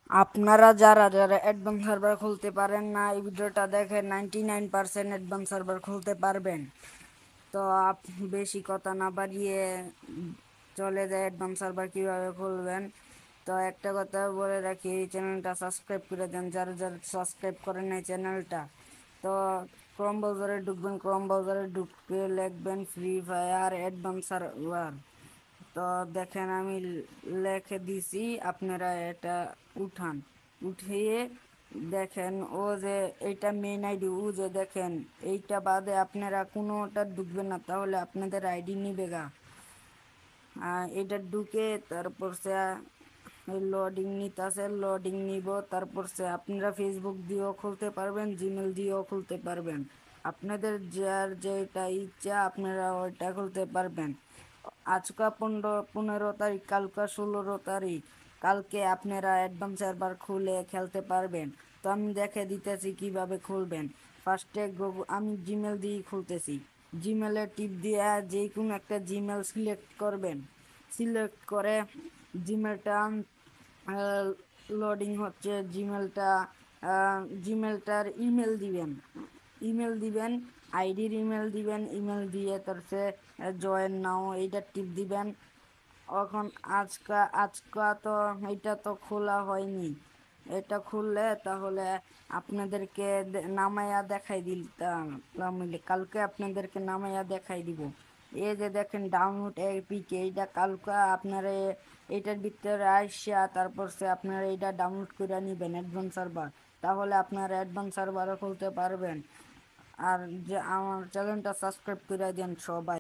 আপনারা যারা যারা অ্যাডভান্স সার্ভার খুলতে পারেন না, এই ভিডিওটা দেখে 99% অ্যাডভান্স সার্ভার খুলতে পারবেন। তো বেশি কথা না বাড়িয়ে চলে যায় অ্যাডভান্স সার্ভার কীভাবে খুলবেন। তো একটা কথা বলে রাখি, এই চ্যানেলটা সাবস্ক্রাইব করে দেন যারা যারা সাবস্ক্রাইব করেন এই চ্যানেলটা। তো ক্রোম ব্রাউজারে ঢুকবেন, ক্রোম ব্রাউজারে ঢুকে লিখবেন ফ্রি ফায়ার অ্যাডভান্স সার্ভার। তো দেখেন আমি লিখে দিছি, আপনারা এটা উঠান, উঠিয়ে দেখেন ও যে এইটা মেন আইডি, ও যে দেখেন এইটা বাদে আপনারা কোনোটা ঢুকবেন না, তাহলে আপনাদের আইডি নিবে গা। এটা ঢুকে তারপর সে লোডিং নিতেছে, লোডিং নিব, তারপর সে আপনারা ফেসবুক দিয়েও খুলতে পারবেন, জিমেল দিয়েও খুলতে পারবেন। আপনাদের যার যেটা ইচ্ছা আপনারা ওইটা খুলতে পারবেন। আজকে 15 তারিখ, কালকে 16 তারিখ, কালকে আপনারা অ্যাডভান্স সার্ভার খুলে খেলতে পারবেন। তো আমি দেখে দিতেছি কিভাবে খুলবেন। ফার্স্টে আমি জিমেল দিয়ে খুলতেছি। জিমেলে টিপ দিয়ে যে কোনো একটা জিমেল সিলেক্ট করবেন, সিলেক্ট করে জিমেলটা লোডিং হচ্ছে, জিমেলটার ইমেল দিবেন, ইমেল দিবেন, আইডির ইমেল দিবেন, ইমেল দিয়ে তারপরে জয়েন নাও এইটা টিপ দিবেন। এখন আজকা তো এটা তো খোলা হয়নি, এটা খুললে তাহলে আপনাদেরকে নামাইয়া দেখাই দিতাম, কালকে আপনাদেরকে নামাইয়া দেখাই দিব। এই যে দেখেন ডাউনলোড এপিকে, এইটা কালকে আপনারা এইটার ভিতরে আসিয়া তারপর সে আপনারা এইটা ডাউনলোড করে নেবেন অ্যাডভান্স সার্ভার, তাহলে আপনারা অ্যাডভান্স সার্ভারও খুলতে পারবেন। আর যে আমার চ্যানেলটা সাবস্ক্রাইব করে দেন সবাই।